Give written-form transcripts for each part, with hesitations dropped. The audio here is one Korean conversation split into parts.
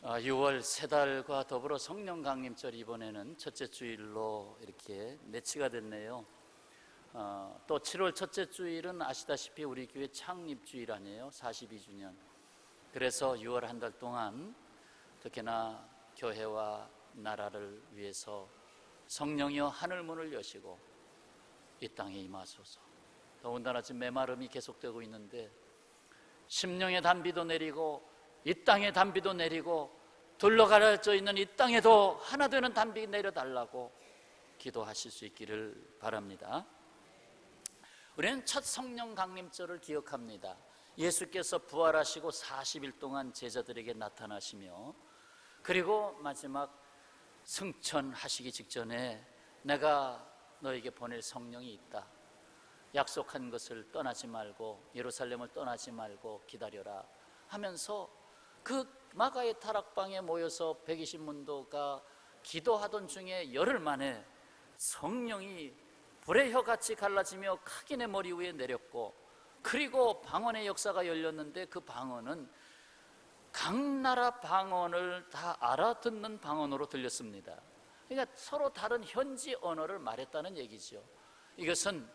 6월 세 달과 더불어 성령 강림절 이번에는 첫째 주일로 이렇게 매치가 됐네요. 또 7월 첫째 주일은 아시다시피 우리 교회 창립주일 아니에요? 42주년. 그래서 6월 한 달 동안 특히나 교회와 나라를 위해서 성령이여 하늘 문을 여시고 이 땅에 임하소서. 더군다나 지금 메마름이 계속되고 있는데 심령의 단비도 내리고 이 땅의 단비도 내리고 둘러가려져 있는 이 땅에도 하나 되는 단비 내려달라고 기도하실 수 있기를 바랍니다. 우리는 첫 성령 강림절을 기억합니다. 예수께서 부활하시고 40일 동안 제자들에게 나타나시며 그리고 마지막 승천하시기 직전에 내가 너에게 보낼 성령이 있다, 약속한 것을 떠나지 말고 예루살렘을 떠나지 말고 기다려라 하면서 그 마가의 타락방에 모여서 120문도가 기도하던 중에 열흘 만에 성령이 불의 혀같이 갈라지며 각인의 머리 위에 내렸고, 그리고 방언의 역사가 열렸는데 그 방언은 각 나라 방언을 다 알아듣는 방언으로 들렸습니다. 그러니까 서로 다른 현지 언어를 말했다는 얘기죠. 이것은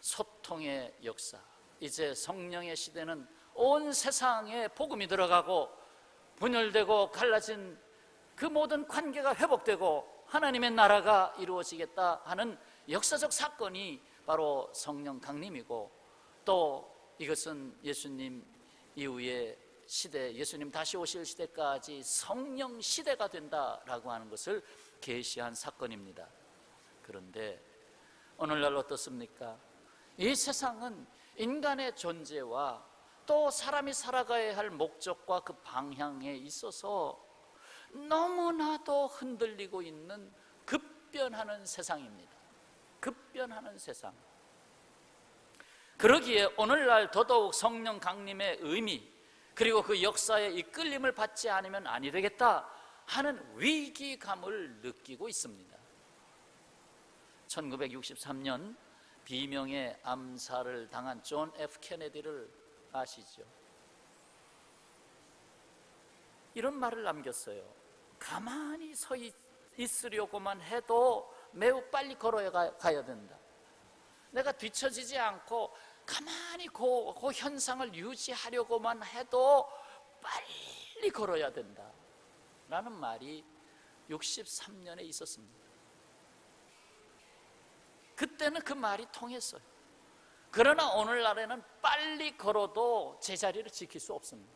소통의 역사. 이제 성령의 시대는 온 세상에 복음이 들어가고 분열되고 갈라진 그 모든 관계가 회복되고 하나님의 나라가 이루어지겠다 하는 역사적 사건이 바로 성령 강림이고, 또 이것은 예수님 이후의 시대, 예수님 다시 오실 시대까지 성령 시대가 된다라고 하는 것을 계시한 사건입니다. 그런데 오늘날 어떻습니까? 이 세상은 인간의 존재와 또 사람이 살아가야 할 목적과 그 방향에 있어서 너무나도 흔들리고 있는 급변하는 세상입니다. 급변하는 세상. 그러기에 오늘날 더더욱 성령 강림의 의미, 그리고 그 역사의 이끌림을 받지 않으면 아니 되겠다 하는 위기감을 느끼고 있습니다. 1963년 비명의 암살을 당한 존 F 케네디를 아시죠? 이런 말을 남겼어요. 가만히 서 있으려고만 해도 매우 빨리 걸어야 가야 된다. 내가 뒤처지지 않고 가만히 그 현상을 유지하려고만 해도 빨리 걸어야 된다 라는 말이 63년에 있었습니다. 그때는 그 말이 통했어요. 그러나 오늘날에는 빨리 걸어도 제자리를 지킬 수 없습니다.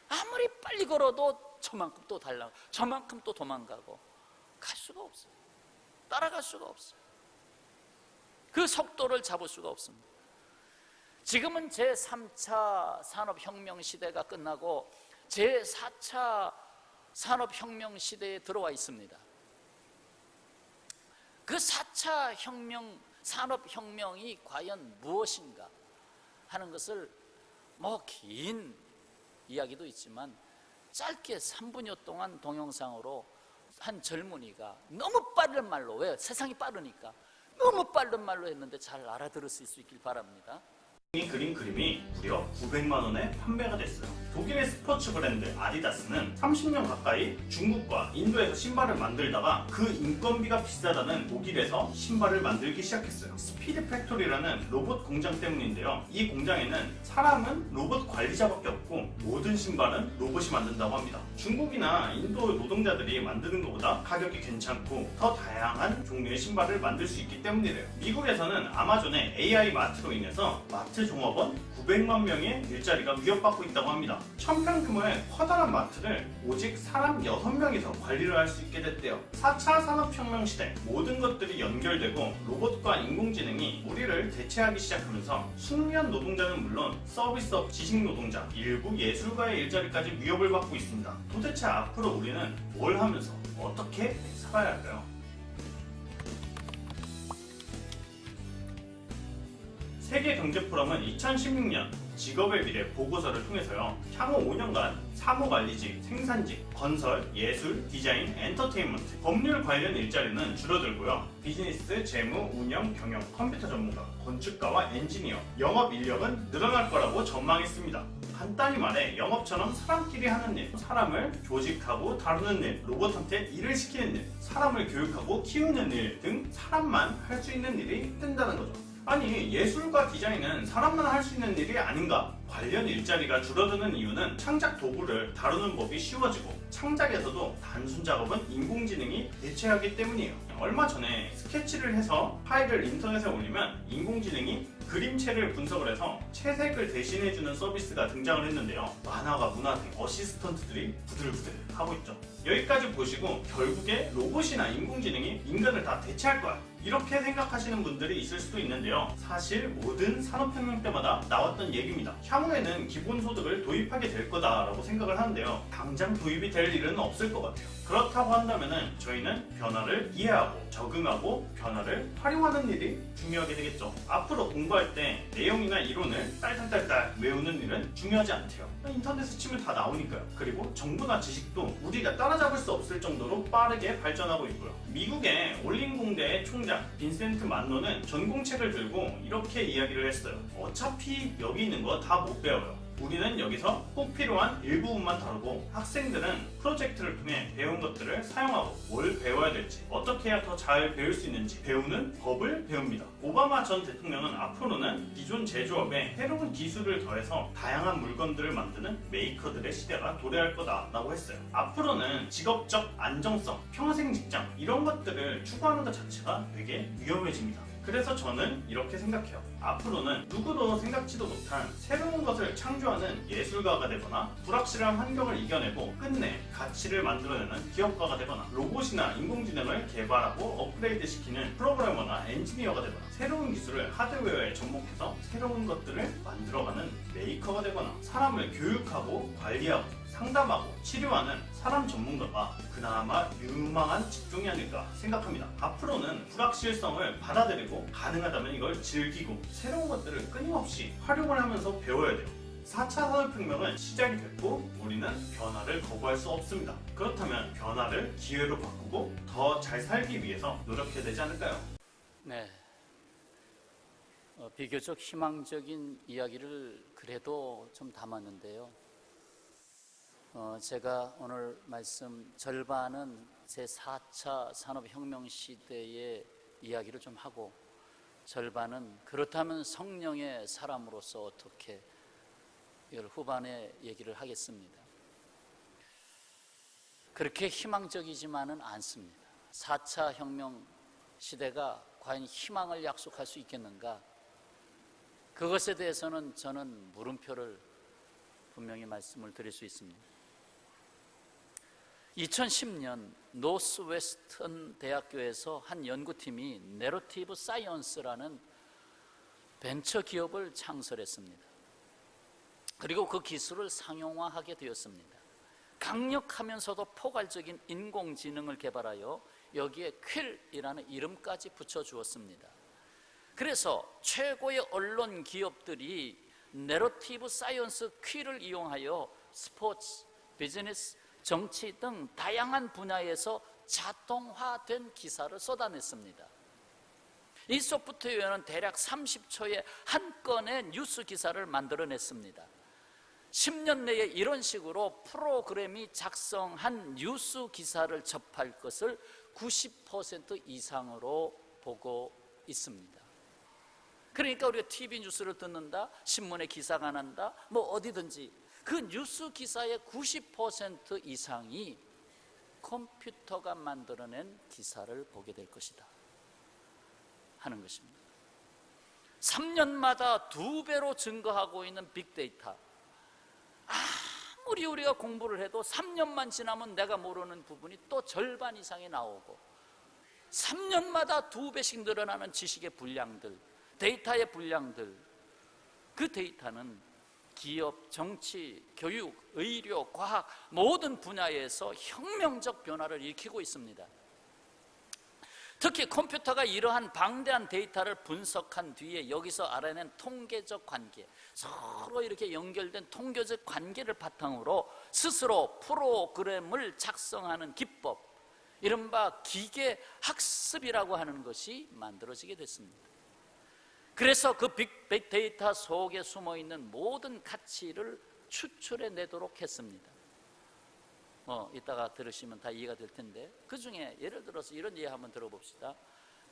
아무리 빨리 걸어도 저만큼 또 달라고, 저만큼 또 도망가고 갈 수가 없어요. 따라갈 수가 없어요. 그 속도를 잡을 수가 없습니다. 지금은 제3차 산업혁명 시대가 끝나고 제4차 산업혁명 시대에 들어와 있습니다. 그 4차 산업혁명이 과연 무엇인가 하는 것을 긴 이야기도 있지만 짧게 3분여 동안 동영상으로 한 젊은이가 너무 빠른 말로, 왜? 세상이 빠르니까 너무 빠른 말로 했는데 잘 알아들을 수 있길 바랍니다. 이 그림이 무려 900만 원에 판매가 됐어요. 독일의 스포츠 브랜드 아디다스는 30년 가까이 중국과 인도에서 신발을 만들다가 그 인건비가 비싸다는 독일에서 신발을 만들기 시작했어요. 스피드 팩토리라는 로봇 공장 때문인데요. 이 공장에는 사람은 로봇 관리자밖에 없고 모든 신발은 로봇이 만든다고 합니다. 중국이나 인도 노동자들이 만드는 것보다 가격이 괜찮고 더 다양한 종류의 신발을 만들 수 있기 때문이래요. 미국에서는 아마존의 AI 마트로 인해서 마트 종업원 900만 명의 일자리가 위협받고 있다고 합니다. 1000평 규모의 커다란 마트를 오직 사람 6명이서 관리를 할 수 있게 됐대요. 4차 산업혁명 시대, 모든 것들이 연결되고 로봇과 인공지능이 우리를 대체하기 시작하면서 숙련 노동자는 물론 서비스업 지식 노동자, 일부 예술가의 일자리까지 위협을 받고 있습니다. 도대체 앞으로 우리는 뭘 하면서 어떻게 살아야 할까요? 세계경제포럼은 2016년 직업의 미래 보고서를 통해서요. 향후 5년간 사무관리직, 생산직, 건설, 예술, 디자인, 엔터테인먼트, 법률 관련 일자리는 줄어들고요. 비즈니스, 재무, 운영, 경영, 컴퓨터 전문가, 건축가와 엔지니어, 영업 인력은 늘어날 거라고 전망했습니다. 간단히 말해 영업처럼 사람끼리 하는 일, 사람을 조직하고 다루는 일, 로봇한테 일을 시키는 일, 사람을 교육하고 키우는 일 등 사람만 할 수 있는 일이 뜬다는 거죠. 아니, 예술과 디자인은 사람만 할 수 있는 일이 아닌가? 관련 일자리가 줄어드는 이유는 창작 도구를 다루는 법이 쉬워지고 창작에서도 단순 작업은 인공지능이 대체하기 때문이에요. 얼마 전에 스케치를 해서 파일을 인터넷에 올리면 인공지능이 그림체를 분석을 해서 채색을 대신해주는 서비스가 등장을 했는데요. 만화가 문화 등 어시스턴트들이 부들부들 하고 있죠. 여기까지 보시고 결국에 로봇이나 인공지능이 인간을 다 대체할 거야, 이렇게 생각하시는 분들이 있을 수도 있는데요. 사실 모든 산업혁명 때마다 나왔던 얘기입니다. 향후에는 기본소득을 도입하게 될 거다라고 생각을 하는데요. 당장 도입이 될 일은 없을 것 같아요. 그렇다고 한다면 저희는 변화를 이해하고 적응하고 변화를 활용하는 일이 중요하게 되겠죠. 앞으로 공부할 때 내용이나 이론을 딸딸딸딸 외우는 일은 중요하지 않대요. 인터넷에 치면 다 나오니까요. 그리고 정보나 지식도 우리가 따라잡을 수 없을 정도로 빠르게 발전하고 있고요. 미국의 올린공대의 총장 빈센트 만노는 전공책을 들고 이렇게 이야기를 했어요. 어차피 여기 있는 거 다 못 배워요. 우리는 여기서 꼭 필요한 일부분만 다루고 학생들은 프로젝트를 통해 배운 것들을 사용하고 뭘 배워야 될지, 어떻게 해야 더 잘 배울 수 있는지 배우는 법을 배웁니다. 오바마 전 대통령은 앞으로는 기존 제조업에 새로운 기술을 더해서 다양한 물건들을 만드는 메이커들의 시대가 도래할 거다라고 했어요. 앞으로는 직업적 안정성, 평생 직장 이런 것들을 추구하는 것 자체가 되게 위험해집니다. 그래서 저는 이렇게 생각해요. 앞으로는 누구도 생각지도 못한 새로운 것을 창조하는 예술가가 되거나 불확실한 환경을 이겨내고 끝내 가치를 만들어내는 기업가가 되거나 로봇이나 인공지능을 개발하고 업그레이드 시키는 프로그래머나 엔지니어가 되거나 새로운 기술을 하드웨어에 접목해서 새로운 것들을 만들어가는 메이커가 되거나 사람을 교육하고 관리하고 상담하고 치료하는 사람 전문가가 그나마 유망한 직종이 아닐까 생각합니다. 앞으로는 불확실성을 받아들이고 가능하다면 이걸 즐기고 새로운 것들을 끊임없이 활용을 하면서 배워야 돼요. 4차 산업혁명은 시작이 됐고 우리는 변화를 거부할 수 없습니다. 그렇다면 변화를 기회로 바꾸고 더 잘 살기 위해서 노력해야 되지 않을까요? 네. 비교적 희망적인 이야기를 그래도 좀 담았는데요. 제가 오늘 말씀 절반은 제4차 산업혁명 시대의 이야기를 좀 하고 절반은 그렇다면 성령의 사람으로서 어떻게 이걸 후반에 얘기를 하겠습니다. 그렇게 희망적이지만은 않습니다. 4차 혁명 시대가 과연 희망을 약속할 수 있겠는가? 그것에 대해서는 저는 물음표를 분명히 말씀을 드릴 수 있습니다. 2010년 노스웨스턴 대학교에서 한 연구팀이 내러티브 사이언스라는 벤처 기업을 창설했습니다. 그리고 그 기술을 상용화하게 되었습니다. 강력하면서도 포괄적인 인공지능을 개발하여 여기에 퀼이라는 이름까지 붙여주었습니다. 그래서 최고의 언론 기업들이 내러티브 사이언스 퀼을 이용하여 스포츠, 비즈니스, 정치 등 다양한 분야에서 자동화된 기사를 쏟아냈습니다. 이 소프트웨어는 대략 30초에 한 건의 뉴스 기사를 만들어냈습니다. 10년 내에 이런 식으로 프로그램이 작성한 뉴스 기사를 접할 것을 90% 이상으로 보고 있습니다. 그러니까 우리가 TV 뉴스를 듣는다, 신문에 기사가 난다, 뭐 어디든지 그 뉴스 기사의 90% 이상이 컴퓨터가 만들어낸 기사를 보게 될 것이다 하는 것입니다. 3년마다 2배로 증가하고 있는 빅데이터. 아무리 우리가 공부를 해도 3년만 지나면 내가 모르는 부분이 또 절반 이상이 나오고 3년마다 2배씩 늘어나는 지식의 분량들, 데이터의 분량들, 그 데이터는 기업, 정치, 교육, 의료, 과학 모든 분야에서 혁명적 변화를 일으키고 있습니다. 특히 컴퓨터가 이러한 방대한 데이터를 분석한 뒤에 여기서 알아낸 통계적 관계, 서로 이렇게 연결된 통계적 관계를 바탕으로 스스로 프로그램을 작성하는 기법, 이른바 기계 학습이라고 하는 것이 만들어지게 됐습니다. 그래서 그 빅데이터 속에 숨어있는 모든 가치를 추출해내도록 했습니다. 이따가 들으시면 다 이해가 될 텐데, 그 중에 예를 들어서 이런 예를 한번 들어봅시다.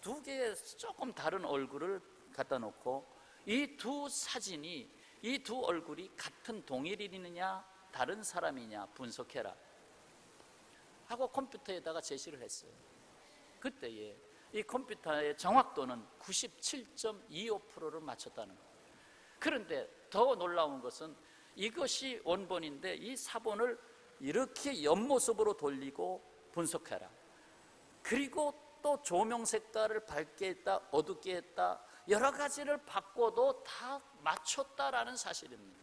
두 개의 조금 다른 얼굴을 갖다 놓고 이 두 사진이, 이 두 얼굴이 같은 동일인이냐 다른 사람이냐 분석해라 하고 컴퓨터에다가 제시를 했어요. 그때에 이 컴퓨터의 정확도는 97.25%를 맞췄다는 거예요. 그런데 더 놀라운 것은 이것이 원본인데 이 사본을 이렇게 옆모습으로 돌리고 분석해라. 그리고 또 조명 색깔을 밝게 했다, 어둡게 했다, 여러 가지를 바꿔도 다 맞췄다라는 사실입니다.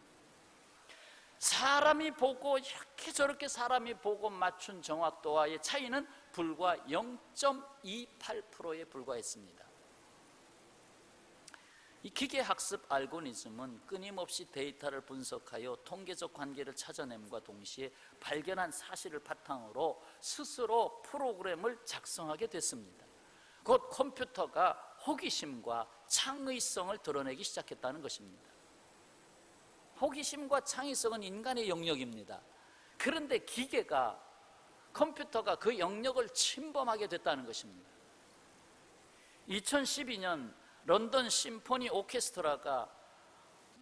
사람이 보고 이렇게 저렇게 사람이 보고 맞춘 정확도와의 차이는 불과 0.28%에 불과했습니다. 이 기계학습 알고리즘은 끊임없이 데이터를 분석하여 통계적 관계를 찾아냄과 동시에 발견한 사실을 바탕으로 스스로 프로그램을 작성하게 됐습니다. 곧 컴퓨터가 호기심과 창의성을 드러내기 시작했다는 것입니다. 호기심과 창의성은 인간의 영역입니다. 그런데 기계가, 컴퓨터가 그 영역을 침범하게 됐다는 것입니다. 2012년 런던 심포니 오케스트라가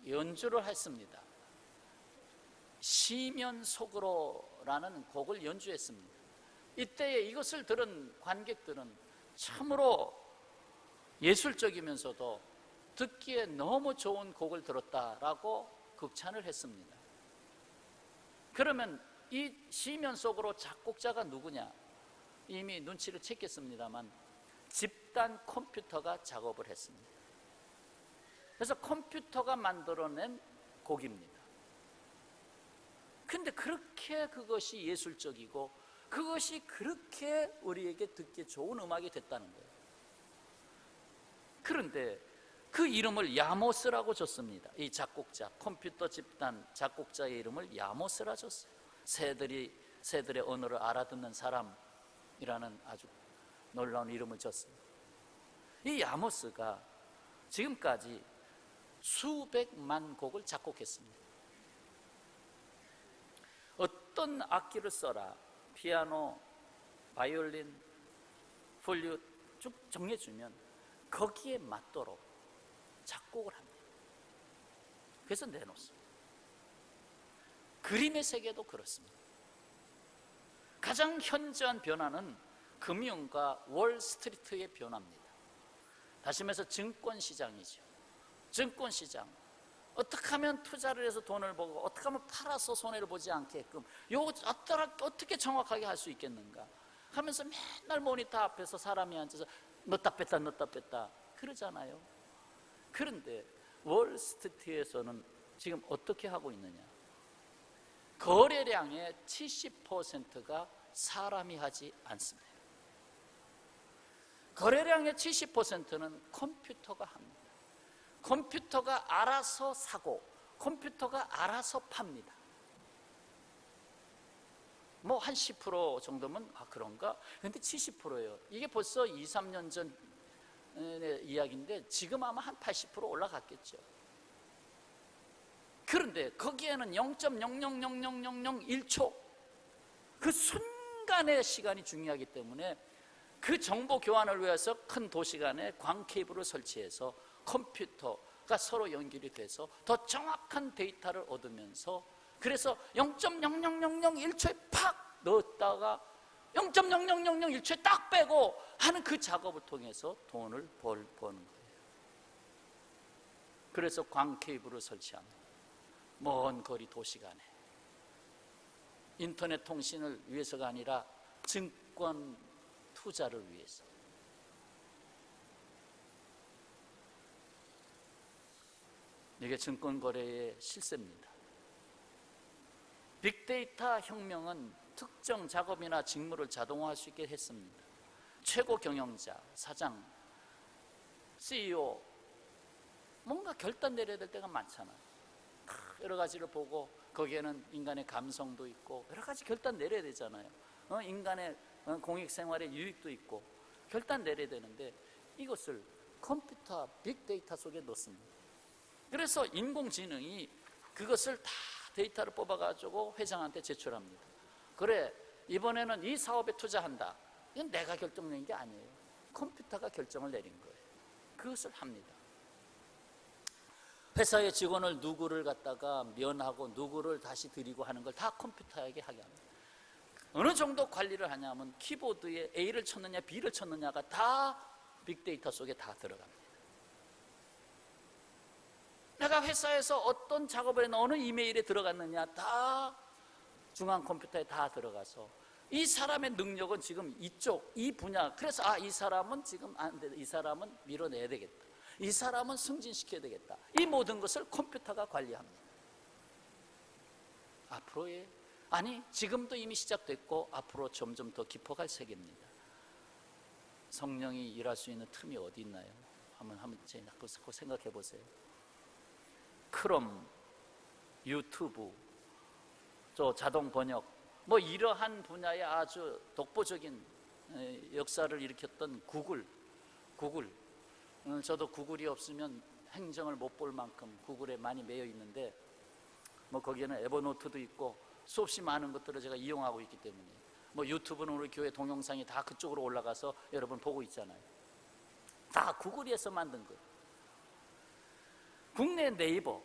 연주를 했습니다. 시면 속으로라는 곡을 연주했습니다. 이때에 이것을 들은 관객들은 참으로 예술적이면서도 듣기에 너무 좋은 곡을 들었다라고 극찬을 했습니다. 그러면 이 시면 속으로 작곡자가 누구냐? 이미 눈치를 챘겠습니다만 집단 컴퓨터가 작업을 했습니다. 그래서 컴퓨터가 만들어낸 곡입니다. 근데 그렇게 그것이 예술적이고 그것이 그렇게 우리에게 듣기 좋은 음악이 됐다는 거예요. 그런데 그 이름을 야모스라고 줬습니다. 이 작곡자, 컴퓨터 집단 작곡자의 이름을 야모스라 줬어요. 새들의 언어를 알아듣는 사람이라는 아주 놀라운 이름을 줬습니다. 이 야모스가 지금까지 수백만 곡을 작곡했습니다. 어떤 악기를 써라, 피아노, 바이올린, 플룻 쭉 정해주면 거기에 맞도록 작곡을 합니다. 그래서 내놓습니다. 그림의 세계도 그렇습니다. 가장 현저한 변화는 금융과 월스트리트의 변화입니다. 다시 말해서 증권시장이죠. 증권시장, 어떻게 하면 투자를 해서 돈을 벌고 어떻게 하면 팔아서 손해를 보지 않게끔 어떻게 정확하게 할 수 있겠는가 하면서 맨날 모니터 앞에서 사람이 앉아서 넣었다 뺐다 그러잖아요. 그런데 월스트리트에서는 지금 어떻게 하고 있느냐? 거래량의 70%가 사람이 하지 않습니다. 거래량의 70%는 컴퓨터가 합니다. 컴퓨터가 알아서 사고 컴퓨터가 알아서 팝니다. 뭐 한 10% 정도면 그런가? 근데 70%예요. 이게 벌써 2, 3년 전의 이야기인데 지금 아마 한 80% 올라갔겠죠. 그런데 거기에는 0.000001초 그 순간의 시간이 중요하기 때문에 그 정보 교환을 위해서 큰 도시간에 광 케이블을 설치해서 컴퓨터가 서로 연결이 돼서 더 정확한 데이터를 얻으면서 그래서 0.0001초에 팍 넣었다가 0.0001초에 딱 빼고 하는 그 작업을 통해서 돈을 버는 거예요. 그래서 광 케이블을 설치합니다. 먼 거리 도시간에 인터넷 통신을 위해서가 아니라 증권 투자를 위해서. 이게 증권거래의 실세입니다. 빅데이터 혁명은 특정 작업이나 직무를 자동화할 수 있게 했습니다. 최고 경영자, 사장, CEO 뭔가 결단 내려야 될 때가 많잖아요. 여러 가지를 보고 거기에는 인간의 감성도 있고 여러 가지 결단 내려야 되잖아요. 인간의 공익생활의 유익도 있고 결단 내려야 되는데 이것을 컴퓨터 빅데이터 속에 넣습니다. 그래서 인공지능이 그것을 다 데이터를 뽑아가지고 회장한테 제출합니다. 그래, 이번에는 이 사업에 투자한다. 이건 내가 결정낸 게 아니에요. 컴퓨터가 결정을 내린 거예요. 그것을 합니다. 회사의 직원을 누구를 갖다가 면하고 누구를 다시 들이고 하는 걸 다 컴퓨터에게 하게 합니다. 어느 정도 관리를 하냐면 키보드에 A를 쳤느냐 B를 쳤느냐가 다 빅데이터 속에 다 들어갑니다. 내가 회사에서 어떤 작업을 했나 어느 이메일에 들어갔느냐 다 중앙 컴퓨터에 다 들어가서 이 사람의 능력은 지금 이쪽 이 분야, 그래서 이 사람은 지금 안 돼, 이 사람은 밀어내야 되겠다, 이 사람은 승진시켜야 되겠다, 이 모든 것을 컴퓨터가 관리합니다. 앞으로의 지금도 이미 시작됐고 앞으로 점점 더 깊어갈 세계입니다. 성령이 일할 수 있는 틈이 어디 있나요? 한번 생각해 보세요. 크롬, 유튜브, 또 자동 번역, 뭐 이러한 분야에 아주 독보적인 역사를 일으켰던 구글. 저도 구글이 없으면 행정을 못 볼 만큼 구글에 많이 매여 있는데 뭐 거기에는 에버노트도 있고 수없이 많은 것들을 제가 이용하고 있기 때문에 뭐 유튜브는 우리 교회 동영상이 다 그쪽으로 올라가서 여러분 보고 있잖아요. 다 구글에서 만든 거예요. 국내 네이버,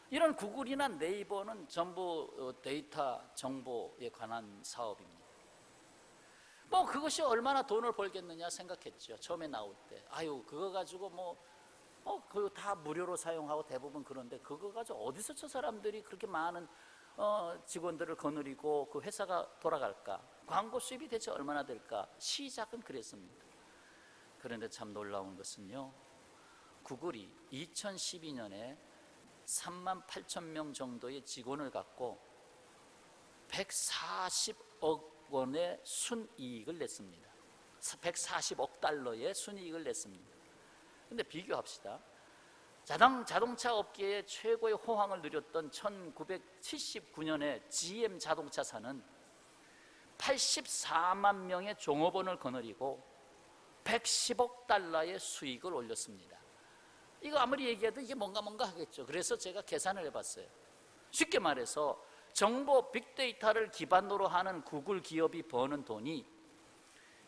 이런 구글이나 네이버는 전부 데이터 정보에 관한 사업입니다. 뭐 그것이 얼마나 돈을 벌겠느냐 생각했죠. 처음에 나올 때 그거 가지고 그거 다 무료로 사용하고 대부분 그런데 그거 가지고 어디서 저 사람들이 그렇게 많은 직원들을 거느리고 그 회사가 돌아갈까, 광고 수입이 대체 얼마나 될까, 시작은 그랬습니다. 그런데 참 놀라운 것은요, 구글이 2012년에 3만 8천 명 정도의 직원을 갖고 140억 원의 순이익을 냈습니다. 140억 달러의 순이익을 냈습니다. 근데 비교합시다. 자동차 업계의 최고의 호황을 누렸던 1979년에 GM 자동차사는 84만 명의 종업원을 거느리고 110억 달러의 수익을 올렸습니다. 이거 아무리 얘기해도 이게 뭔가 하겠죠. 그래서 제가 계산을 해봤어요. 쉽게 말해서 정보 빅데이터를 기반으로 하는 구글 기업이 버는 돈이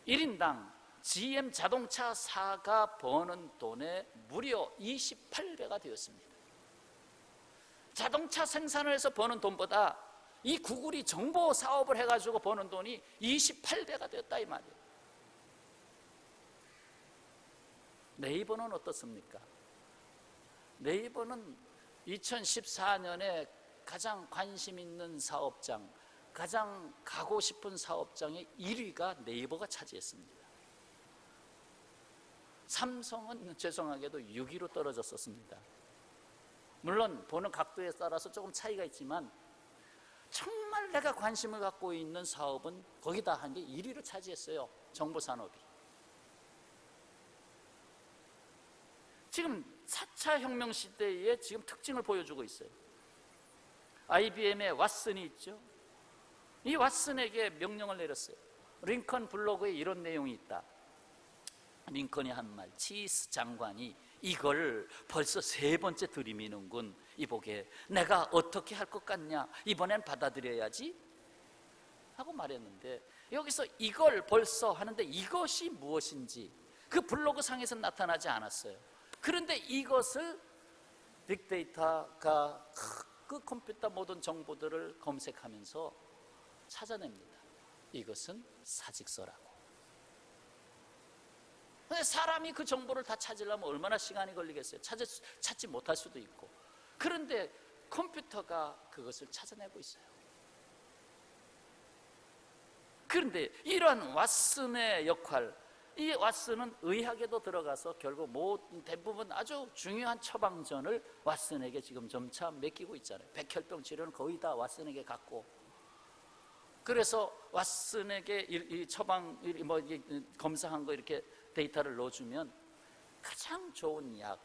1인당 GM 자동차사가 버는 돈의 무려 28배가 되었습니다. 자동차 생산을 해서 버는 돈보다 이 구글이 정보 사업을 해가지고 버는 돈이 28배가 되었다 이 말이에요. 네이버는 어떻습니까? 네이버는 2014년에 가장 관심 있는 사업장, 가장 가고 싶은 사업장의 1위가 네이버가 차지했습니다. 삼성은 죄송하게도 6위로 떨어졌었습니다. 물론 보는 각도에 따라서 조금 차이가 있지만 정말 내가 관심을 갖고 있는 사업은 거기다 한 게 1위를 차지했어요. 정보산업이. 지금 4차 혁명 시대에 지금 특징을 보여주고 있어요. IBM의 왓슨이 있죠. 이 왓슨에게 명령을 내렸어요. 링컨 블로그에 이런 내용이 있다. 링컨이 한 말, 치스 장관이 이걸 벌써 3번째 들이미는군. 이보게 내가 어떻게 할 것 같냐, 이번엔 받아들여야지 하고 말했는데, 여기서 이걸 벌써 하는데 이것이 무엇인지 그 블로그 상에서 나타나지 않았어요. 그런데 이것을 빅데이터가 그 컴퓨터 모든 정보들을 검색하면서 찾아냅니다. 이것은 사직서라고. 근데 사람이 그 정보를 다 찾으려면 얼마나 시간이 걸리겠어요? 찾지 못할 수도 있고. 그런데 컴퓨터가 그것을 찾아내고 있어요. 그런데 이러한 왓슨의 역할, 이 왓슨은 의학에도 들어가서 결국 대부분 아주 중요한 처방전을 왓슨에게 지금 점차 맡기고 있잖아요. 백혈병 치료는 거의 다 왓슨에게 갔고, 그래서 왓슨에게 이 처방 검사한 거 이렇게 데이터를 넣어주면 가장 좋은 약,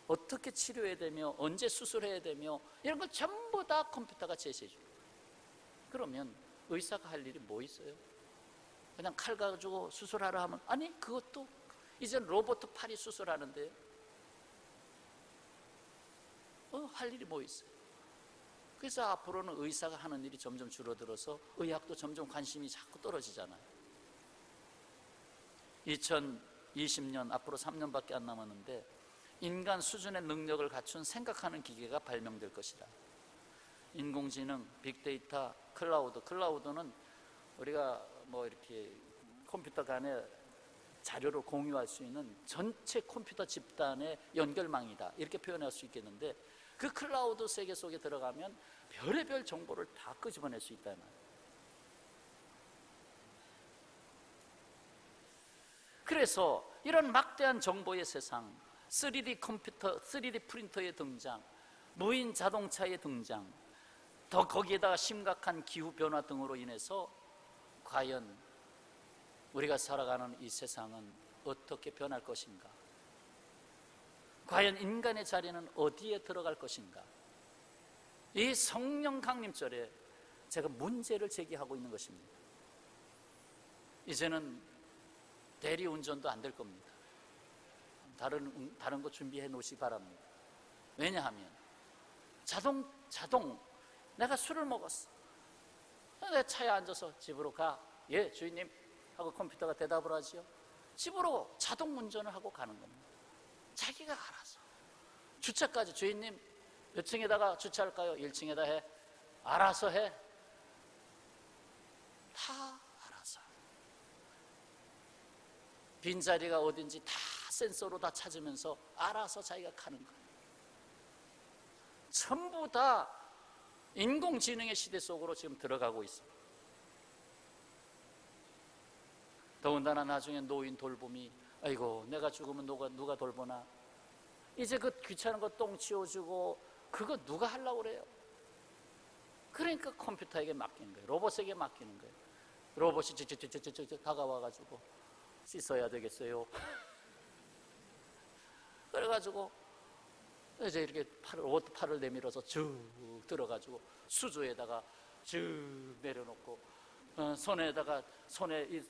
어떻게 치료해야 되며 언제 수술해야 되며 이런 걸 전부 다 컴퓨터가 제시해 줘요. 그러면 의사가 할 일이 뭐 있어요? 그냥 칼 가지고 수술하라 하면 아니, 그것도 이젠 로봇 팔이 수술하는데요. 할 일이 뭐 있어요? 그래서 앞으로는 의사가 하는 일이 점점 줄어들어서 의학도 점점 관심이 자꾸 떨어지잖아요. 2020년 앞으로 3년밖에 안 남았는데 인간 수준의 능력을 갖춘 생각하는 기계가 발명될 것이다. 인공지능, 빅데이터, 클라우드는 우리가 뭐 이렇게 컴퓨터 간에 자료를 공유할 수 있는 전체 컴퓨터 집단의 연결망이다, 이렇게 표현할 수 있겠는데, 그 클라우드 세계 속에 들어가면 별의별 정보를 다 끄집어낼 수 있다는 말이에요. 그래서 이런 막대한 정보의 세상, 3D 컴퓨터, 3D 프린터의 등장, 무인 자동차의 등장, 더 거기에다가 심각한 기후 변화 등으로 인해서 과연 우리가 살아가는 이 세상은 어떻게 변할 것인가? 과연 인간의 자리는 어디에 들어갈 것인가? 이 성령 강림절에 제가 문제를 제기하고 있는 것입니다. 이제는 대리운전도 안 될 겁니다. 다른 거 준비해 놓으시기 바랍니다. 왜냐하면 자동 내가 술을 먹었어, 내 차에 앉아서 집으로 가. 예, 주인님 하고 컴퓨터가 대답을 하지요. 집으로 자동 운전을 하고 가는 겁니다. 자기가 알아서. 주차까지 주인님 몇 층에다가 주차할까요? 1층에다 해. 알아서 해. 다 알아서. 빈자리가 어딘지 다 센서로 다 찾으면서 알아서 자기가 가는 거예요. 전부 다 인공지능의 시대 속으로 지금 들어가고 있습니다. 더군다나 나중에 노인 돌봄이, 아이고 내가 죽으면 누가 돌보나, 이제 그 귀찮은 거 똥 치워주고 그거 누가 하려고 그래요? 그러니까 컴퓨터에게 맡기는 거예요. 로봇에게 맡기는 거예요. 로봇이 다가와가지고 씻어야 되겠어요. 그래가지고 이제 이렇게 로봇 팔을 내밀어서 쭉 들어가지고 수조에다가 쭉 내려놓고, 손에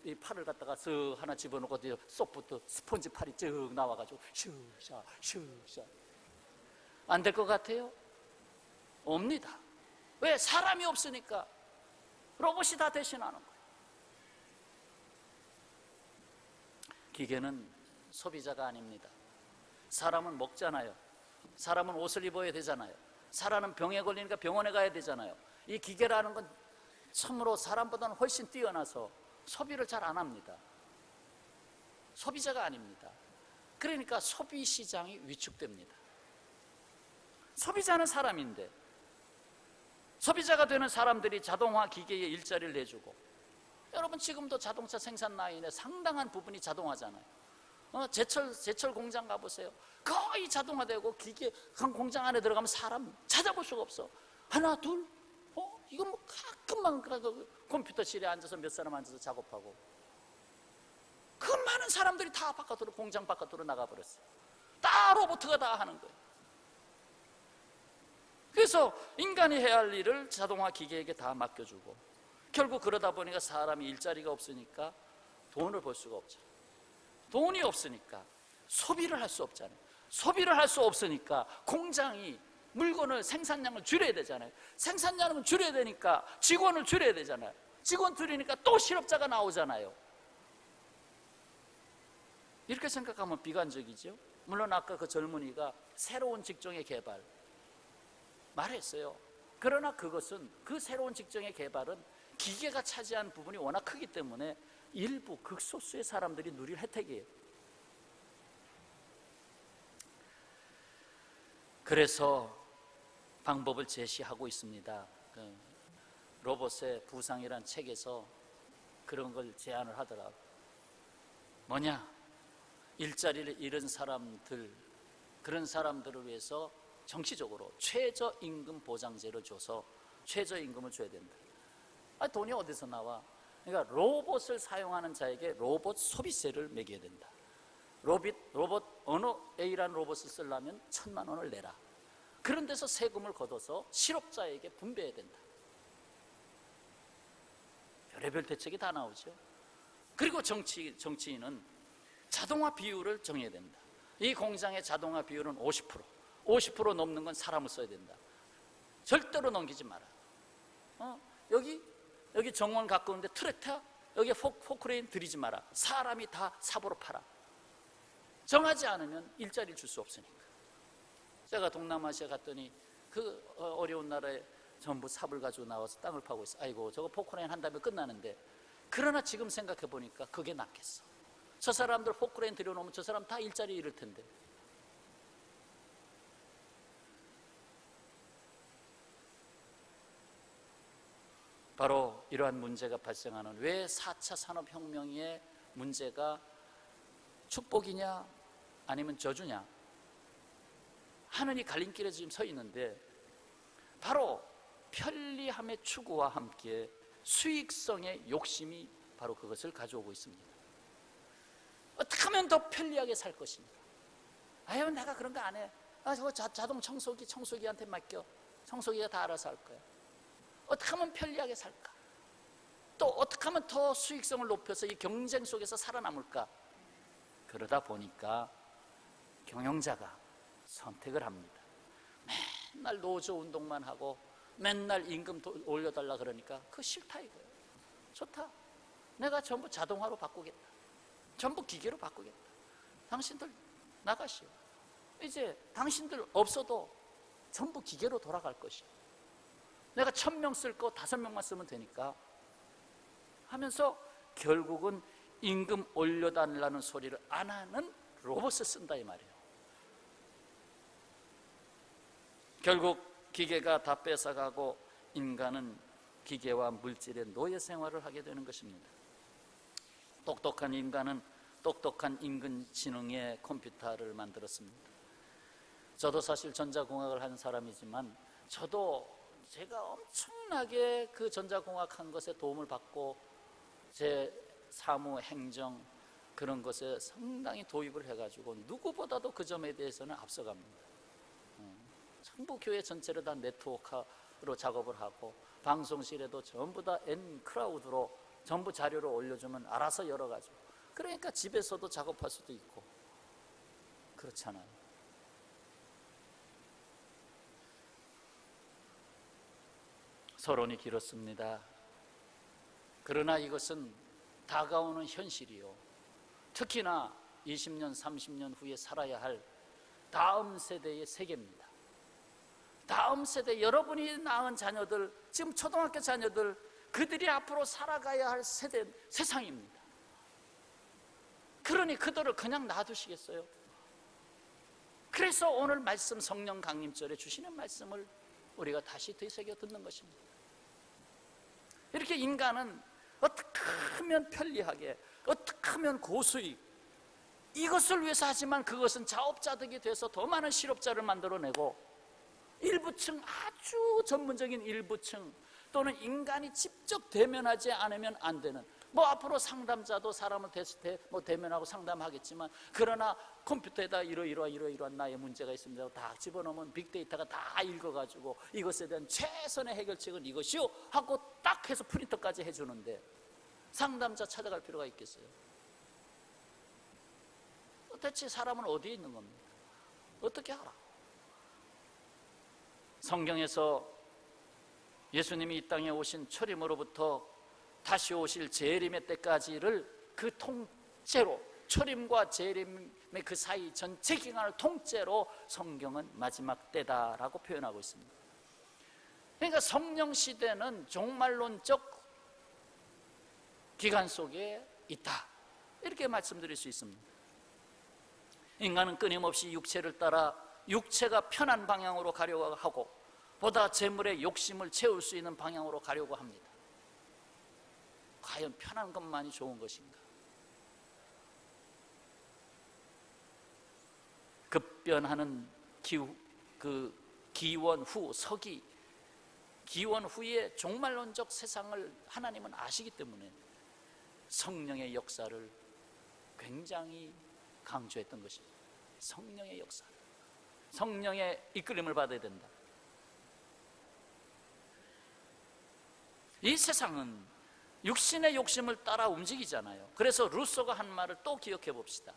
이 팔을 갖다가 쓱 하나 집어넣고 소프트 스펀지 팔이 쭉 나와가지고 슈샤 슈샤. 안 될 것 같아요? 옵니다. 왜? 사람이 없으니까 로봇이 다 대신하는 거예요. 기계는 소비자가 아닙니다. 사람은 먹잖아요. 사람은 옷을 입어야 되잖아요. 사람은 병에 걸리니까 병원에 가야 되잖아요. 이 기계라는 건 참으로 사람보다는 훨씬 뛰어나서 소비를 잘 안 합니다. 소비자가 아닙니다. 그러니까 소비 시장이 위축됩니다. 소비자는 사람인데, 소비자가 되는 사람들이 자동화 기계에 일자리를 내주고, 여러분 지금도 자동차 생산 라인의 상당한 부분이 자동화잖아요. 제철 공장 가보세요. 거의 자동화되고 기계 한 공장 안에 들어가면 사람 찾아볼 수가 없어. 하나 둘, 이건 뭐 가끔만 컴퓨터실에 앉아서 몇 사람 앉아서 작업하고, 그 많은 사람들이 다 바깥으로, 공장 바깥으로 나가버렸어요. 다 로봇가 다 하는 거예요. 그래서 인간이 해야 할 일을 자동화 기계에게 다 맡겨주고, 결국 그러다 보니까 사람이 일자리가 없으니까 돈을 벌 수가 없잖아요. 돈이 없으니까 소비를 할 수 없잖아요. 소비를 할 수 없으니까 공장이 물건을 생산량을 줄여야 되잖아요. 생산량을 줄여야 되니까 직원을 줄여야 되잖아요. 직원 줄이니까 또 실업자가 나오잖아요. 이렇게 생각하면 비관적이죠. 물론 아까 그 젊은이가 새로운 직종의 개발 말했어요. 그러나 그것은, 그 새로운 직종의 개발은 기계가 차지한 부분이 워낙 크기 때문에 일부 극소수의 사람들이 누릴 혜택이에요. 그래서 방법을 제시하고 있습니다. 로봇의 부상이라는 책에서 그런 걸 제안을 하더라고요. 뭐냐? 일자리를 잃은 사람들, 그런 사람들을 위해서 정치적으로 최저임금 보장제를 줘서 최저임금을 줘야 된다. 돈이 어디서 나와? 그러니까 로봇을 사용하는 자에게 로봇 소비세를 매겨야 된다. 로봇 어느 A라는 로봇을 쓰려면 1,000만 원을 내라. 그런 데서 세금을 걷어서 실업자에게 분배해야 된다. 별의별 대책이 다 나오죠. 그리고 정치인은 자동화 비율을 정해야 된다. 이 공장의 자동화 비율은 50% 넘는 건 사람을 써야 된다. 절대로 넘기지 마라. 여기 정원 가까운데 트랙터, 여기 포크레인 들이지 마라. 사람이 다 삽으로 팔아. 정하지 않으면 일자리를 줄 수 없으니까. 제가 동남아시아 갔더니 그 어려운 나라에 전부 삽을 가지고 나와서 땅을 파고 있어. 아이고, 저거 포크레인 한 다음에 끝나는데. 그러나 지금 생각해 보니까 그게 낫겠어. 저 사람들 포크레인 들여놓으면 저 사람 다 일자리 잃을 텐데. 바로 이러한 문제가 발생하는, 왜 4차 산업혁명의 문제가 축복이냐 아니면 저주냐 하는 이 갈림길에 지금 서 있는데, 바로 편리함의 추구와 함께 수익성의 욕심이 바로 그것을 가져오고 있습니다. 어떻게 하면 더 편리하게 살 것인가? 아유, 내가 그런 거 안 해. 저거 자동 청소기한테 맡겨. 청소기가 다 알아서 할 거야. 어떻게 하면 편리하게 살까? 또 어떻게 하면 더 수익성을 높여서 이 경쟁 속에서 살아남을까? 그러다 보니까 경영자가 선택을 합니다. 맨날 노조 운동만 하고 맨날 임금 올려달라 그러니까 그거 싫다 이거예요. 좋다. 내가 전부 자동화로 바꾸겠다. 전부 기계로 바꾸겠다. 당신들 나가시오. 이제 당신들 없어도 전부 기계로 돌아갈 것이오. 내가 1,000명 쓸 거 5명만 쓰면 되니까 하면서 결국은 임금 올려달라는 소리를 안 하는 로봇을 쓴다 이 말이에요. 결국 기계가 다 뺏어가고 인간은 기계와 물질의 노예 생활을 하게 되는 것입니다. 똑똑한 인간은 똑똑한 인공지능의 컴퓨터를 만들었습니다. 저도 사실 전자공학을 한 사람이지만 제가 엄청나게 그 전자공학 한 것에 도움을 받고 제 사무, 행정 그런 것에 상당히 도입을 해가지고 누구보다도 그 점에 대해서는 앞서갑니다. 전부 교회 전체를 다 네트워크로 작업을 하고 방송실에도 전부 다 N클라우드로 전부 자료를 올려주면 알아서 열어가지고, 그러니까 집에서도 작업할 수도 있고 그렇잖아요. 서론이 길었습니다. 그러나 이것은 다가오는 현실이요, 특히나 20년, 30년 후에 살아야 할 다음 세대의 세계입니다. 다음 세대, 여러분이 낳은 자녀들, 지금 초등학교 자녀들, 그들이 앞으로 살아가야 할 세상입니다. 그러니 그들을 그냥 놔두시겠어요? 그래서 오늘 말씀, 성령 강림절에 주시는 말씀을 우리가 다시 되새겨 듣는 것입니다. 이렇게 인간은 어떻게 하면 편리하게, 어떻게 하면 고수익, 이것을 위해서 하지만 그것은 자업자득이 돼서 더 많은 실업자를 만들어내고 일부층, 아주 전문적인 일부층 또는 인간이 직접 대면하지 않으면 안 되는, 앞으로 상담자도 사람을 대면하고 상담하겠지만, 그러나 컴퓨터에다 이러이러한 나의 문제가 있습니다 다 집어넣으면 빅데이터가 다 읽어가지고 이것에 대한 최선의 해결책은 이것이요 하고 딱 해서 프린터까지 해주는데 상담자 찾아갈 필요가 있겠어요? 대체 사람은 어디에 있는 겁니까? 어떻게 알아? 성경에서 예수님이 이 땅에 오신 초림으로부터 다시 오실 재림의 때까지를 그 통째로, 초림과 재림의 그 사이 전체 기간을 통째로 성경은 마지막 때다라고 표현하고 있습니다. 그러니까 성령 시대는 종말론적 기간 속에 있다, 이렇게 말씀드릴 수 있습니다. 인간은 끊임없이 육체를 따라 육체가 편한 방향으로 가려고 하고 보다 재물의 욕심을 채울 수 있는 방향으로 가려고 합니다. 과연 편한 것만이 좋은 것인가? 급변하는 기원 후 서기 기원 후에 종말론적 세상을 하나님은 아시기 때문에 성령의 역사를 굉장히 강조했던 것입니다. 성령의 역사, 성령의 이끌림을 받아야 된다. 이 세상은 육신의 욕심을 따라 움직이잖아요. 그래서 루소가 한 말을 또 기억해 봅시다.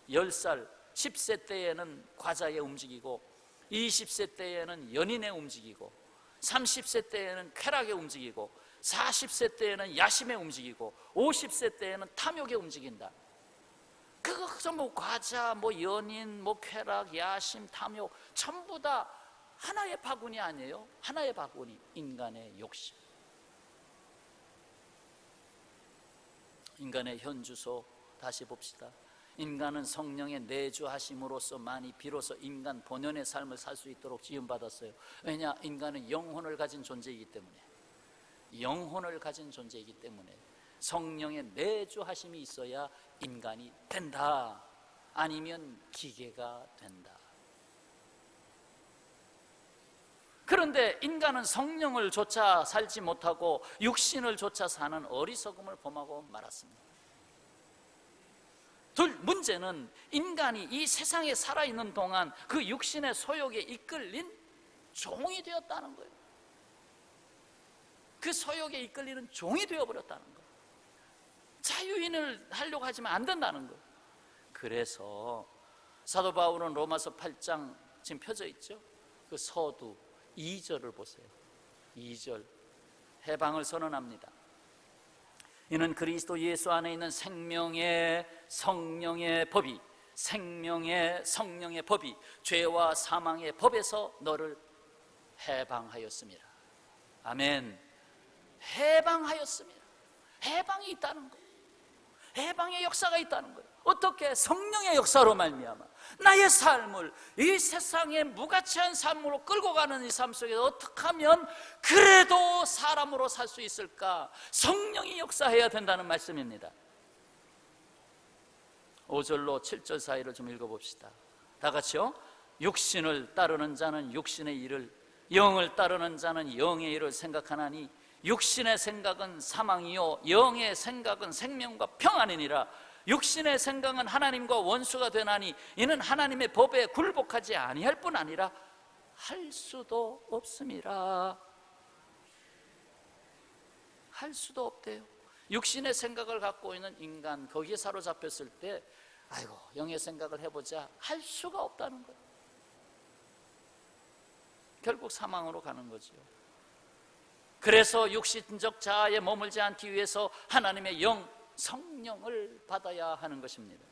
10살, 10세 때에는 과자에 움직이고 20세 때에는 연인에 움직이고 30세 때에는 쾌락에 움직이고 40세 때에는 야심에 움직이고 50세 때에는 탐욕에 움직인다. 그거 뭐 과자, 뭐 연인, 뭐 쾌락, 야심, 탐욕 전부 다 하나의 바구니 아니에요? 하나의 바구니, 인간의 욕심. 인간의 현주소 다시 봅시다. 인간은 성령의 내주하심으로써만이 비로소 인간 본연의 삶을 살 수 있도록 지음받았어요. 왜냐? 인간은 영혼을 가진 존재이기 때문에, 영혼을 가진 존재이기 때문에 성령의 내주하심이 있어야 인간이 된다. 아니면 기계가 된다. 그런데 인간은 성령을 조차 살지 못하고 육신을 조차 사는 어리석음을 범하고 말았습니다. 문제는 인간이 이 세상에 살아있는 동안 그 육신의 소욕에 이끌린 종이 되었다는 거예요. 그 소욕에 이끌리는 종이 되어버렸다는 거예요. 자유인을 하려고 하지만 안 된다는 거예요. 그래서 사도 바울은 로마서 8장 지금 펴져 있죠. 그 서두 2절을 보세요. 2절 해방을 선언합니다. 이는 그리스도 예수 안에 있는 생명의 성령의 법이, 생명의 성령의 법이 죄와 사망의 법에서 너를 해방하였습니다. 아멘. 해방하였습니다. 해방이 있다는 거예요. 해방의 역사가 있다는 거예요. 어떻게? 성령의 역사로 말미암아 나의 삶을 이 세상의 무가치한 삶으로 끌고 가는 이 삶 속에서 어떻게 하면 그래도 사람으로 살 수 있을까? 성령이 역사해야 된다는 말씀입니다. 5절로 7절 사이를 좀 읽어봅시다. 다 같이요. 육신을 따르는 자는 육신의 일을, 영을 따르는 자는 영의 일을 생각하나니 육신의 생각은 사망이요 영의 생각은 생명과 평안이니라. 육신의 생각은 하나님과 원수가 되나니 이는 하나님의 법에 굴복하지 아니할 뿐 아니라 할 수도 없음이라. 할 수도 없대요. 육신의 생각을 갖고 있는 인간, 거기에 사로잡혔을 때 아이고 영의 생각을 해보자 할 수가 없다는 거예요. 결국 사망으로 가는 거죠. 그래서 육신적 자아에 머물지 않기 위해서 하나님의 영, 성령을 받아야 하는 것입니다.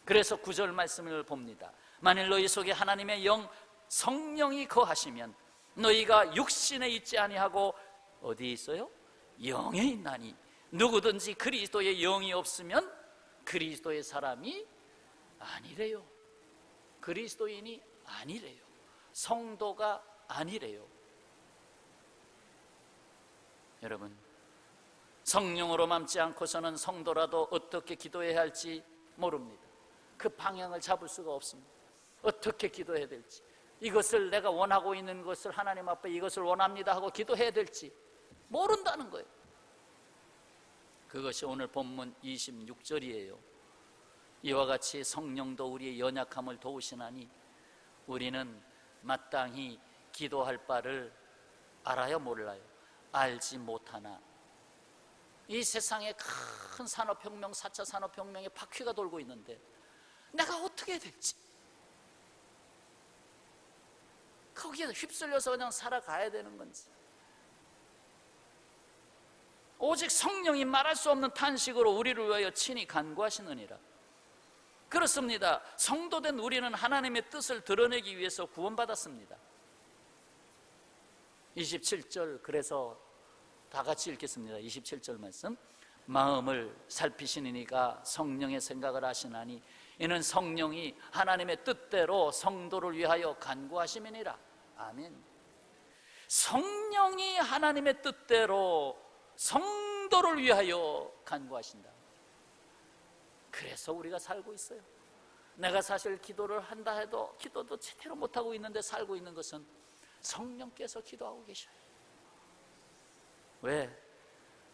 그래서 9절 말씀을 봅니다. 만일 너희 속에 하나님의 영, 성령이 거하시면 너희가 육신에 있지 아니하고 어디에 있어요? 영에 있나니 누구든지 그리스도의 영이 없으면 그리스도의 사람이 아니래요. 그리스도인이 아니래요. 성도가 아니래요. 여러분, 성령으로 맘지 않고서는 성도라도 어떻게 기도해야 할지 모릅니다. 그 방향을 잡을 수가 없습니다. 어떻게 기도해야 될지, 이것을 내가 원하고 있는 것을 하나님 앞에 이것을 원합니다 하고 기도해야 될지 모른다는 거예요. 그것이 오늘 본문 26절이에요. 이와 같이 성령도 우리의 연약함을 도우시나니 우리는 마땅히 기도할 바를 알아야 몰라요. 알지 못하나. 이 세상에 큰 산업혁명, 4차 산업혁명의 바퀴가 돌고 있는데 내가 어떻게 해야 될지, 거기에 휩쓸려서 그냥 살아가야 되는 건지, 오직 성령이 말할 수 없는 탄식으로 우리를 위하여 친히 간구하시느니라. 그렇습니다. 성도된 우리는 하나님의 뜻을 드러내기 위해서 구원받았습니다. 27절, 그래서 다 같이 읽겠습니다. 27절 말씀. 마음을 살피시는 이가 성령의 생각을 하시나니 이는 성령이 하나님의 뜻대로 성도를 위하여 간구하심이니라. 아멘. 성령이 하나님의 뜻대로 성도를 위하여 간구하신다. 그래서 우리가 살고 있어요. 내가 사실 기도를 한다 해도 기도도 제대로 못하고 있는데 살고 있는 것은 성령께서 기도하고 계셔요. 왜?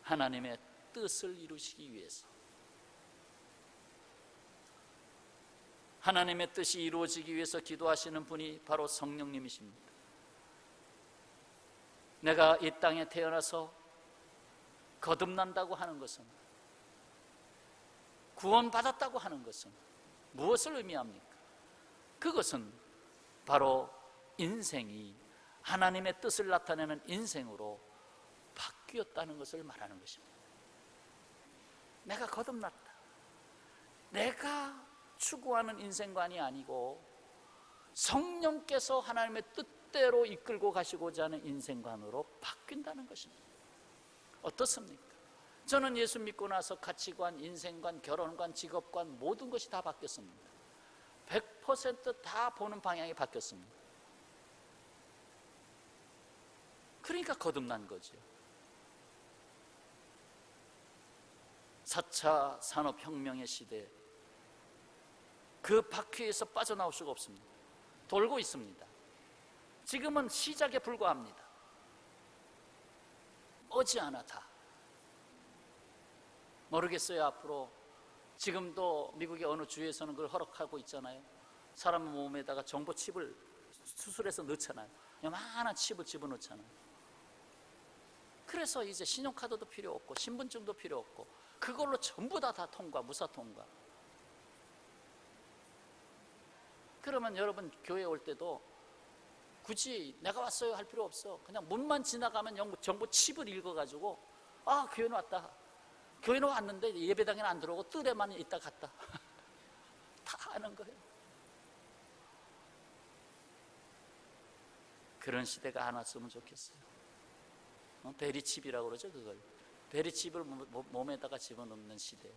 하나님의 뜻을 이루시기 위해서. 하나님의 뜻이 이루어지기 위해서 기도하시는 분이 바로 성령님이십니다. 내가 이 땅에 태어나서 거듭난다고 하는 것은, 구원받았다고 하는 것은 무엇을 의미합니까? 그것은 바로 인생이 하나님의 뜻을 나타내는 인생으로 바뀌었다는 것을 말하는 것입니다. 내가 거듭났다. 내가 추구하는 인생관이 아니고 성령께서 하나님의 뜻대로 이끌고 가시고자 하는 인생관으로 바뀐다는 것입니다. 어떻습니까? 저는 예수 믿고 나서 가치관, 인생관, 결혼관, 직업관 모든 것이 다 바뀌었습니다. 100% 다 보는 방향이 바뀌었습니다. 그러니까 거듭난 거죠. 4차 산업혁명의 시대, 그 바퀴에서 빠져나올 수가 없습니다. 돌고 있습니다. 지금은 시작에 불과합니다. 머지않아 다. 모르겠어요. 앞으로 지금도 미국의 어느 주에서는 그걸 허락하고 있잖아요. 사람 몸에다가 정보 칩을 수술해서 넣잖아요. 요만한 칩을 집어넣잖아요. 그래서 이제 신용카드도 필요 없고 신분증도 필요 없고 그걸로 전부 다 통과, 무사 통과. 그러면 여러분 교회 올 때도 굳이 내가 왔어요 할 필요 없어. 그냥 문만 지나가면 정보 칩을 읽어가지고 아, 교회는 왔다. 교회는 왔는데 예배당에는 안 들어오고 뜰에만 있다 갔다. 다 아는 거예요. 그런 시대가 안 왔으면 좋겠어요. 베리칩이라고 그러죠, 그걸. 베리칩을 몸에다가 집어넣는 시대.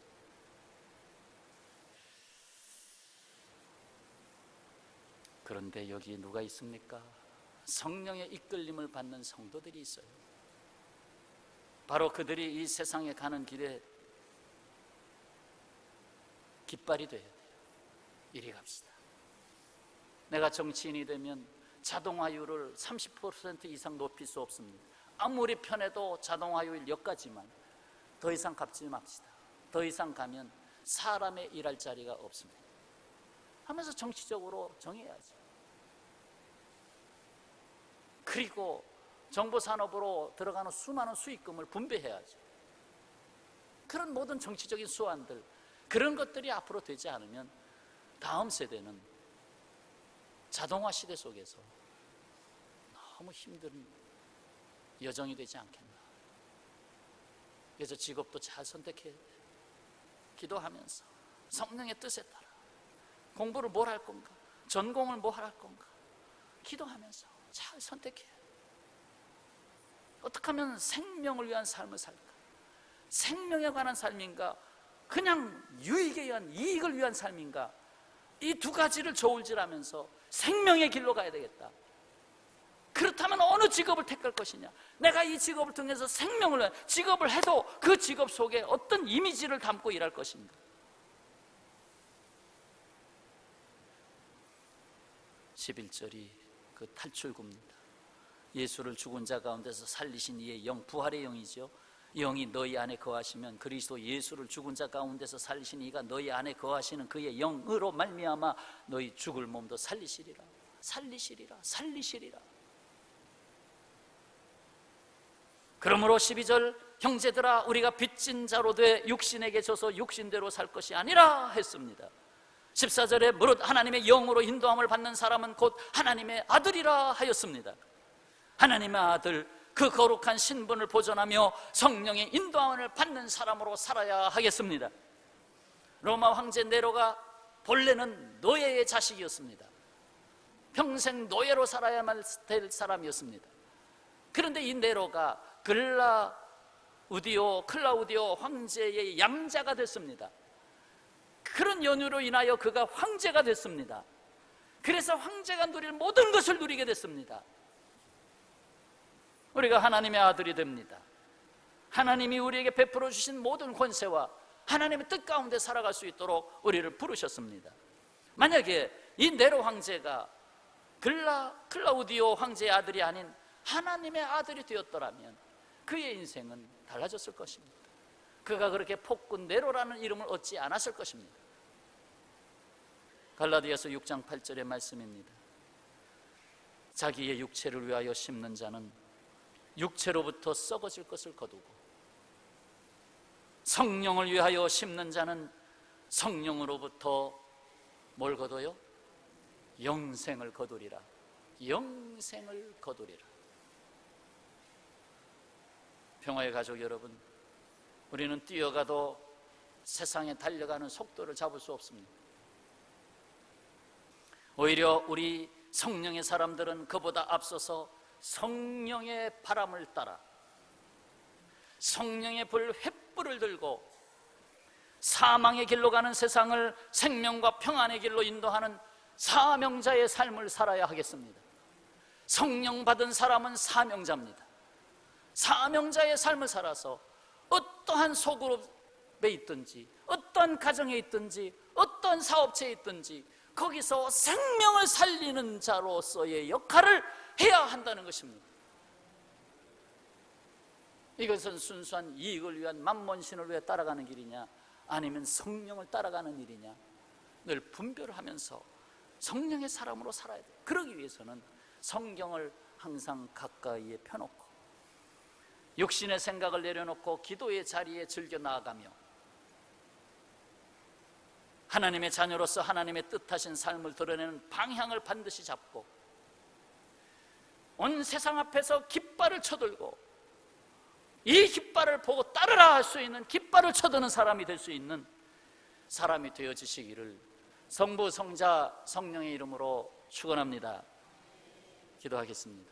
그런데 여기 누가 있습니까? 성령의 이끌림을 받는 성도들이 있어요. 바로 그들이 이 세상에 가는 길에 깃발이 돼야 돼요. 이리 갑시다. 내가 정치인이 되면 자동화율을 30% 이상 높일 수 없습니다. 아무리 편해도 자동화율 여기까지만. 더 이상 갚지 맙시다. 더 이상 가면 사람의 일할 자리가 없습니다. 하면서 정치적으로 정해야죠. 그리고 정보산업으로 들어가는 수많은 수익금을 분배해야죠. 그런 모든 정치적인 수완들, 그런 것들이 앞으로 되지 않으면 다음 세대는 자동화 시대 속에서 너무 힘든 여정이 되지 않겠나. 그래서 직업도 잘 선택해야 돼요. 기도하면서 성령의 뜻에 따라 공부를 뭘 할 건가, 전공을 뭘 할 건가 기도하면서 잘 선택해야 돼요. 어떻게 하면 생명을 위한 삶을 살까? 생명에 관한 삶인가? 그냥 유익에 의한 이익을 위한 삶인가? 이 두 가지를 저울질하면서 생명의 길로 가야 되겠다. 그렇다면 어느 직업을 택할 것이냐? 내가 이 직업을 통해서 생명을, 직업을 해도 그 직업 속에 어떤 이미지를 담고 일할 것인가? 11절이 그 탈출구입니다. 예수를 죽은 자 가운데서 살리신 이의 영, 부활의 영이죠. 영이 너희 안에 거하시면 그리스도 예수를 죽은 자 가운데서 살리신 이가 너희 안에 거하시는 그의 영으로 말미암아 너희 죽을 몸도 살리시리라. 살리시리라. 살리시리라. 그러므로 12절, 형제들아 우리가 빚진 자로 돼 육신에게 져서 육신대로 살 것이 아니라 했습니다. 14절에 무릇 하나님의 영으로 인도함을 받는 사람은 곧 하나님의 아들이라 하였습니다. 하나님의 아들, 그 거룩한 신분을 보존하며 성령의 인도함을 받는 사람으로 살아야 하겠습니다. 로마 황제 네로가 본래는 노예의 자식이었습니다. 평생 노예로 살아야만 될 사람이었습니다. 그런데 이 네로가 클라우디오 황제의 양자가 됐습니다. 그런 연유로 인하여 그가 황제가 됐습니다. 그래서 황제가 누릴 모든 것을 누리게 됐습니다. 우리가 하나님의 아들이 됩니다. 하나님이 우리에게 베풀어 주신 모든 권세와 하나님의 뜻 가운데 살아갈 수 있도록 우리를 부르셨습니다. 만약에 이 네로 황제가 클라우디오 황제의 아들이 아닌 하나님의 아들이 되었더라면 그의 인생은 달라졌을 것입니다. 그가 그렇게 폭군 네로라는 이름을 얻지 않았을 것입니다. 갈라디아서 6장 8절의 말씀입니다. 자기의 육체를 위하여 심는 자는 육체로부터 썩어질 것을 거두고 성령을 위하여 심는 자는 성령으로부터 뭘 거둬요? 영생을 거두리라. 영생을 거두리라. 평화의 가족 여러분, 우리는 뛰어가도 세상에 달려가는 속도를 잡을 수 없습니다. 오히려 우리 성령의 사람들은 그보다 앞서서 성령의 바람을 따라 성령의 불 횃불을 들고 사망의 길로 가는 세상을 생명과 평안의 길로 인도하는 사명자의 삶을 살아야 하겠습니다. 성령 받은 사람은 사명자입니다. 사명자의 삶을 살아서 어떠한 소그룹에 있든지 어떠한 가정에 있든지 어떠한 사업체에 있든지 거기서 생명을 살리는 자로서의 역할을 해야 한다는 것입니다. 이것은 순수한 이익을 위한 만몬신을 위해 따라가는 길이냐, 아니면 성령을 따라가는 일이냐, 늘 분별을 하면서 성령의 사람으로 살아야 돼요. 그러기 위해서는 성경을 항상 가까이에 펴놓고 육신의 생각을 내려놓고 기도의 자리에 즐겨 나아가며 하나님의 자녀로서 하나님의 뜻하신 삶을 드러내는 방향을 반드시 잡고 온 세상 앞에서 깃발을 쳐들고 이 깃발을 보고 따르라 할 수 있는, 깃발을 쳐드는 사람이 될 수 있는 사람이 되어지시기를 성부, 성자, 성령의 이름으로 축원합니다. 기도하겠습니다.